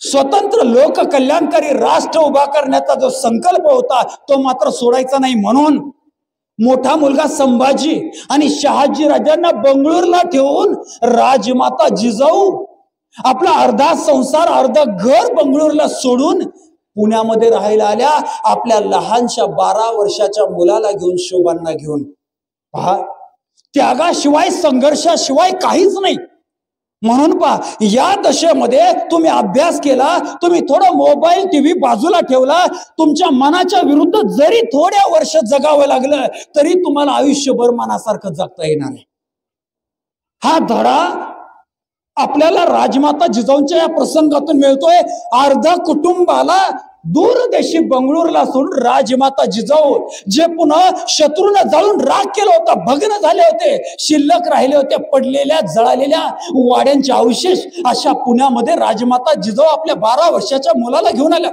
A: स्वतंत्र लोक कल्याणकारी राष्ट्र उभा करण्याचा जो संकल्प होता तो मात्र सोडायचा नाही. म्हणून मोठा मुलगा संभाजी आणि शहाजीराजांना बंगलोरला ठेवून राजमाता जिजाऊ आपला अर्धा संसार, अर्धा घर बंगलोरला सोडून पुण्यामध्ये राहायला आल्या, आपल्या लहानशा 12 वर्षाच्या मुलाला घेऊन, शोभांना घेऊन. पहा, त्यागाशिवाय, संघर्षाशिवाय काहीच नाही. म्हणून पहा, या दशेमध्ये तुम्ही अभ्यास केला, तुम्ही थोडा मोबाईल टीव्ही बाजूला ठेवला, तुमच्या मनाच्या विरुद्ध जरी थोड्या वर्ष जगावं लागलं तरी तुम्हाला आयुष्यभर मनासारखं जगता येणार आहे. हा धडा आपल्याला राजमाता जिजाऊंच्या या प्रसंगातून मिळतोय अर्धा कुटुंबाला दूरदेशी बंगळूरला सोडून राजमाता जिजाऊ जे पुन्हा शत्रूने जाळून राग केलं होतं, भग्न झाले होते, शिल्लक राहिले होते, पडलेल्या जळालेल्या वाड्यांचे अवशेष अशा पुण्यामध्ये राजमाता जिजाऊ आपल्या 12 वर्षाच्या मुलाला घेऊन आल्या.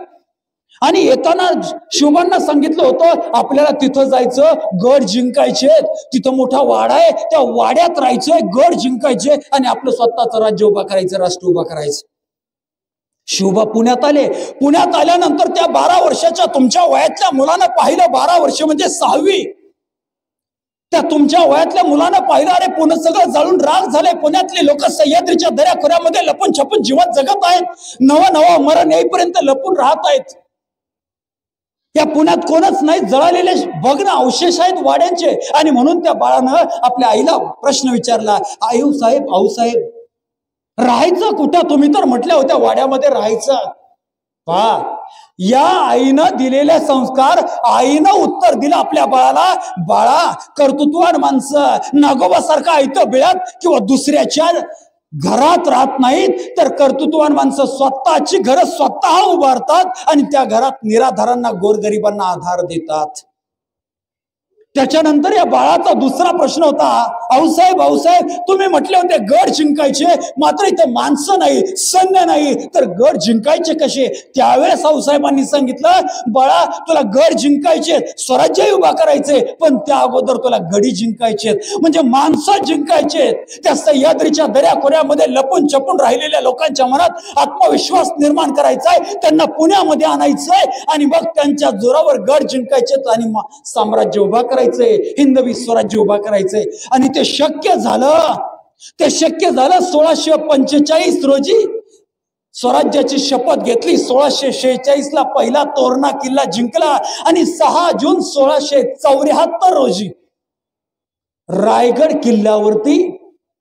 A: आणि येताना शिवबांना सांगितलं होतं आपल्याला तिथं जायचं, गड जिंकायचे, तिथं मोठा वाडा आहे, त्या वाड्यात राहायचंय, गड जिंकायचे आणि आपलं स्वतःचं राज्य उभा करायचं, राष्ट्र उभा करायचं. शिवबा पुण्यात आले. पुण्यात आल्यानंतर त्या 12 वर्षाच्या तुमच्या वयातल्या मुलानं पाहिलं, 12 वर्ष म्हणजे 6वी, त्या तुमच्या वयातल्या मुलानं पाहिलं अरे पुणे सगळं जाळून राख झालंय, पुण्यातली लोक सह्याद्रीच्या दऱ्याखोऱ्यामध्ये लपून छपून जीवन जगत आहेत, नवं मरण येईपर्यंत लपून राहत आहेत. या पुण्यात कोणच नाही, जळालेले भग्न अवशेष आहेत वाड्यांचे. आणि म्हणून त्या बाळानं आपल्या आईला प्रश्न विचारला, आऊसाहेब राहायचं कुठं? तुम्ही तर म्हटल्या होत्या वाड्यामध्ये राहायचं. पहा, या आईनं दिलेले संस्कार, आईनं उत्तर दिलं आपल्या बाळाला, बाळा कर्तृत्ववान माणसं नागोबासारखा आयतं बिळात किंवा दुसऱ्याच्या घरात राहत नाहीत, तर कर्तृत्ववान माणसं स्वतःची घरं स्वतः उभारतात आणि त्या घरात निराधारांना गोरगरिबांना आधार देतात. त्याच्यानंतर या बाळाचा दुसरा प्रश्न होता, आऊसाहेब तुम्ही म्हटले होते गड जिंकायचे, मात्र इथे माणसं नाही, सैन्य नाही, तर गड जिंकायचे कसे? त्यावेळेस आऊसाहेबांनी सांगितलं, बाळा तुला गड जिंकायचे, स्वराज्य उभा करायचे, पण त्या अगोदर तुला गडी जिंकायचे, म्हणजे माणसं जिंकायचे. त्या सह्याद्रीच्या दऱ्याखोऱ्यामध्ये लपून छपून राहिलेल्या लोकांच्या मनात आत्मविश्वास निर्माण करायचा आहे, त्यांना पुण्यामध्ये आणायचंय आणि मग त्यांच्या जोरावर गड जिंकायचे आणि साम्राज्य उभा करायचं, हिंदवी स्वराज्य उभा करायचंय. आणि ते शक्य झालं. 1645 रोजी स्वराज्याची शपथ घेतली. 1646 ला पहिला तोरणा किल्ला जिंकला आणि 6 जून 1674 रोजी रायगड किल्ल्यावरती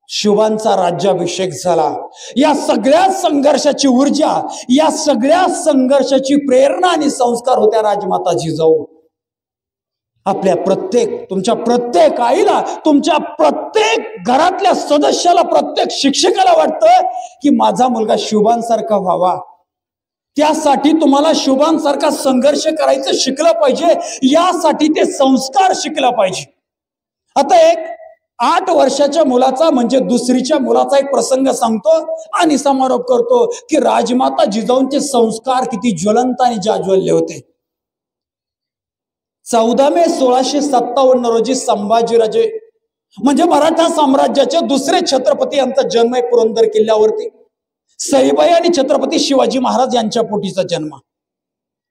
A: शिवांचा राज्याभिषेक झाला. या सगळ्या संघर्षाची ऊर्जा, या सगळ्या संघर्षाची प्रेरणा आणि संस्कार होत्या राजमाता जिजाऊ. आपल्या तुमच्या प्रत्येक आईला, तुमच्या प्रत्येक घरातल्या सदस्याला, प्रत्येक शिक्षकाला वाटतं की माझा मुलगा शिवबांसारखा व्हावा. त्यासाठी तुम्हाला शिवबांसारखा संघर्ष करायचं शिकलं पाहिजे, यासाठी ते संस्कार शिकलं पाहिजे. आता एक 8 वर्षाच्या मुलाचा म्हणजे दुसरीच्या मुलाचा एक प्रसंग सांगतो आणि समारोप करतो की राजमाता जिजाऊंचे संस्कार किती ज्वलंत आणि जाज्वल्य होते. 14 मे 1657 रोजी संभाजीराजे म्हणजे मराठा साम्राज्याचे दुसरे छत्रपती यांचा जन्म आहे पुरंदर किल्ल्यावरती. सईबाई आणि छत्रपती शिवाजी महाराज यांच्या पोटीचा जन्म.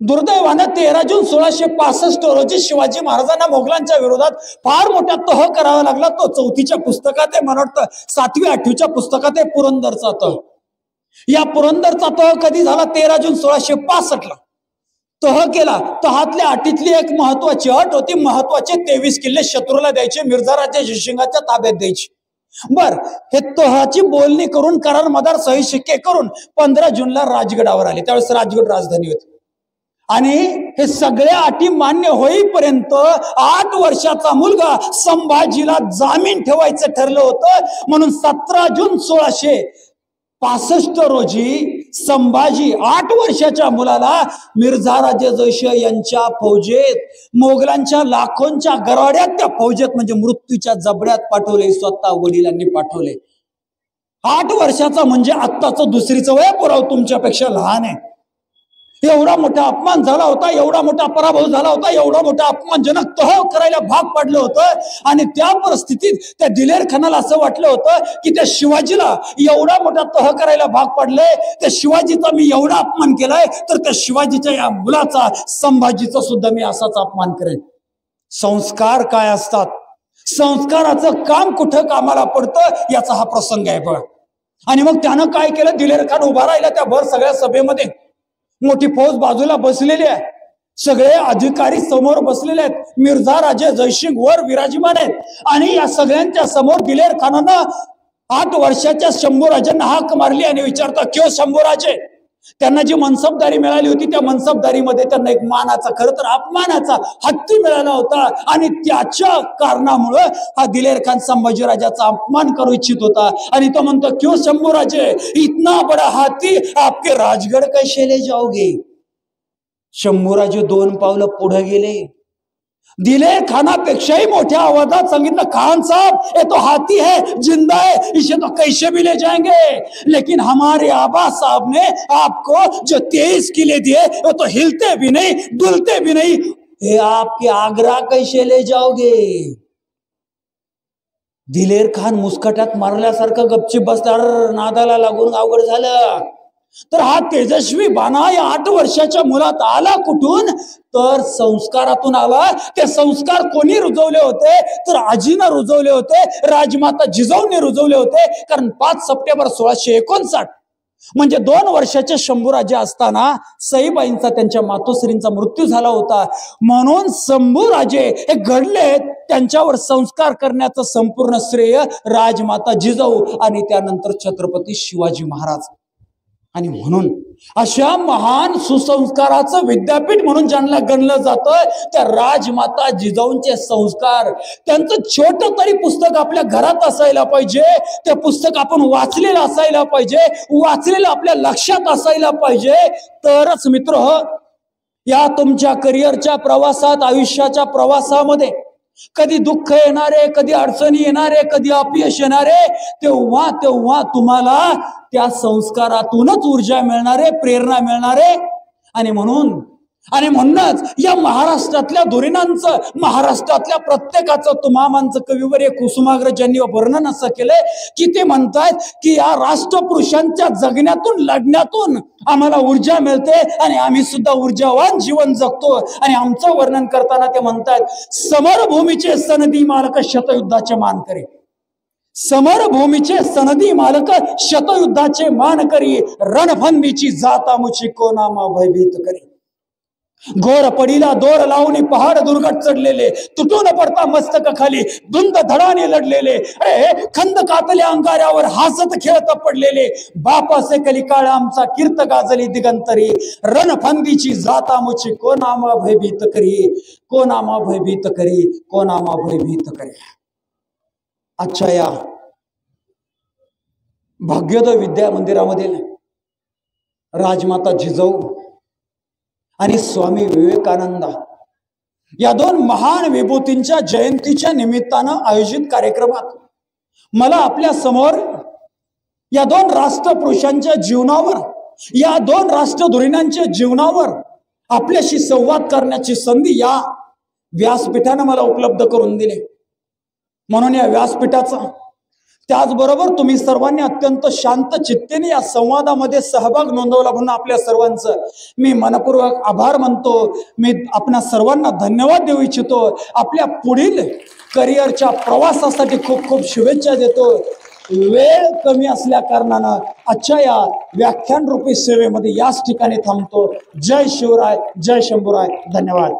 A: दुर्दैवानं 13 जून 1665 रोजी शिवाजी महाराजांना मोगलांच्या विरोधात फार मोठा तह करावा लागला. तो 4थीच्या पुस्तकात आहे, मला वाटतं 7वी 8वीच्या पुस्तकात आहे, पुरंदरचा तह. या पुरंदरचा तह कधी झाला? 13 जून 1665 ला तह केला. तहातल्या अटीतली एक महत्वाची अट होती, महत्वाचे 23 किल्ले शत्रूला द्यायचे, मिर्झा राजा जयसिंगाच्या ताब्यात द्यायचे. बर, हे तहाची बोलणी करून करार मदार सही शिक्के करून 15 जूनला राजगडावर आले. त्यावेळेस राजगड राजधानी होती. आणि हे सगळ्या अटी मान्य होईपर्यंत 8 वर्षाचा मुलगा संभाजीला जामीन ठेवायचं ठरलं होतं. म्हणून 17 जून 1665 रोजी संभाजी 8 वर्षाच्या मुलाला मिर्झा राजे जयसिंह यांच्या फौजेत, मोगलांच्या लाखोंच्या गराड्यात त्या फौजेत म्हणजे मृत्यूच्या जबड्यात पाठवले. स्वतः वडिलांनी पाठवले. 8 वर्षाचा म्हणजे आत्ताचं दुसरीचं वय पुराव तुमच्यापेक्षा लहान आहे. एवढा मोठा अपमान झाला होता, एवढा मोठा पराभव झाला होता, एवढा मोठा अपमानजनक तह करायला भाग पाडलं होतं. आणि त्या परिस्थितीत त्या दिलेर खानाला असं वाटलं होतं की त्या शिवाजीला एवढा मोठा तह करायला भाग पाडले, त्या शिवाजीचा मी एवढा अपमान केलाय, तर त्या शिवाजीच्या या मुलाचा, संभाजीचा सुद्धा मी असाच अपमान करेन. संस्कार काय असतात, संस्काराचं काम कुठं कामाला पडतं, याचा हा प्रसंग आहे बघा. आणि मग त्यानं काय केलं, दिलेर खान उभा राहिला त्या भर सगळ्या सभेमध्ये. मोठी फौज बाजूला बसलेली आहे, सगळे अधिकारी समोर बसलेले आहेत, मिर्झा राजे जयसिंग वर विराजमान आहेत. आणि या सगळ्यांच्या समोर दिलेर खानानं 8 वर्षाच्या शंभूराजांना हाक मारली आणि विचारता, क्यों शंभूराजे, त्यांना जी मनसबदारी मिळाली होती त्या मनसबदारीमध्ये त्यांना एक मानाचा, खरं तर अपमानाचा हत्ती मिळाला होता आणि त्याच्या कारणामुळं हा दिलेर खान संभाजीराजाचा अपमान करू इच्छित होता. आणि तो म्हणतो, क्यों शंभूराजे, इतना बड़ा हाथी आपके राजगड कैसे ले जाओगे? शंभूराजे 2 पावलं पुढे गेले. दिलेर खानापेक्षाही मोठ्या आवाजात सांगितलं, खान साहब ये तो हाथी है, जिंदा है, इसे तो कैसे भी ले जाएंगे, लेकिन हमारे आबा साहब ने आपको जो 23 किले दिए वो तो हिलते भी नहीं, डुलते भी नहीं, ये आपके आगरा कैसे ले जाओगे? दिलेर खान मुस्कटात मारल्यासारखं गपचीप बसला. नादाला लागून अवघड झालं. तर हा तेजस्वी बाणा या 8 वर्षाच्या मुलात आला कुठून? तर संस्कारातून आला. ते संस्कार कोणी रुजवले होते? तर आजीनं रुजवले होते, राजमाता जिजाऊंनी रुजवले होते. कारण 5 सप्टेंबर 1659 म्हणजे 2 वर्षाचे शंभूराजे असताना सईबाईंचा, त्यांच्या मातोश्रींचा मृत्यू झाला होता. म्हणून शंभूराजे हे घडले, त्यांच्यावर संस्कार करण्याचं संपूर्ण श्रेय राजमाता जिजाऊ आणि त्यानंतर छत्रपती शिवाजी महाराज. आणि म्हणून अशा महान सुसंस्काराचं विद्यापीठ म्हणून ज्यांना गणलं जातं त्या राजमाता जिजाऊंचे संस्कार, त्यांचं छोटं तरी पुस्तक आपल्या घरात असायला पाहिजे. ते पुस्तक आपण वाचलेलं असायला पाहिजे, वाचलेलं आपल्या लक्षात असायला पाहिजे. तरच मित्र हो, या तुमच्या करिअरच्या प्रवासात, आयुष्याच्या प्रवासामध्ये कधी दुःख येणारे, कधी अडचणी येणारे, कधी अपयश येणारे, तेव्हा तुम्हाला त्या संस्कारातूनच ऊर्जा मिळणारे, प्रेरणा मिळणारे. आणि म्हणूनच या महाराष्ट्रातल्या धुरीणांचं, महाराष्ट्रातल्या प्रत्येकाचं, तुम्हामांचं कविवर्य कुसुमाग्रज ज्यांनी वर्णन असं केलंय की ते म्हणतायत की या राष्ट्रपुरुषांच्या जगण्यातून, लढण्यातून आम्हाला ऊर्जा मिळते आणि आम्ही सुद्धा ऊर्जावान जीवन जगतो. आणि आमचं वर्णन करताना ते म्हणतायत, समरभूमीचे सनदी मालक शतयुद्धाचे मानकरी, समरभूमीचे सनदी मालक शतयुद्धाचे मानकरी, रणफंदीची जाता मुची कोणामा भयभीत करी. घोर पडीला दोर लावणी पहाड दुर्गट चढलेले, तुटून पडता मस्तक खाली धुंद धडाने लढलेले, अरे खंदकातल्या अंगाऱ्यावर हसत खेळत पडलेले, बापासे कलिकाळ आमचा कीर्त गाजली दिगंतरी, रणफंदीची जाता मुची कोणामा भयभीत करी, कोणामा भयभीत करी, कोणामा भयभीत करी. आजच्या या भाग्योदय विद्या मंदिरामधील राजमाता जिजाऊ आणि स्वामी विवेकानंद या 2 महान विभूतींच्या जयंतीच्या निमित्तानं आयोजित कार्यक्रमात मला आपल्या समोर या 2 राष्ट्रपुरुषांच्या जीवनावर, या 2 राष्ट्रधुरीणांच्या जीवनावर आपल्याशी संवाद करण्याची संधी या व्यासपीठानं मला उपलब्ध करून दिली. म्हणून या व्यासपीठाचा, त्याचबरोबर तुम्ही सर्वांनी अत्यंत शांत चित्तेने या संवादामध्ये सहभाग नोंदवला म्हणून आपल्या सर्वांचं मी मनपूर्वक आभार मानतो. मी आपल्या सर्वांना धन्यवाद देऊ इच्छितो. आपल्या पुढील करिअरच्या प्रवासासाठी खूप खूप शुभेच्छा देतो. वेळ कमी असल्या कारणानं आजच्या या व्याख्यान रूपी सेवेमध्ये याच ठिकाणी थांबतो. जय शिवराय, जय शंभूराय, धन्यवाद.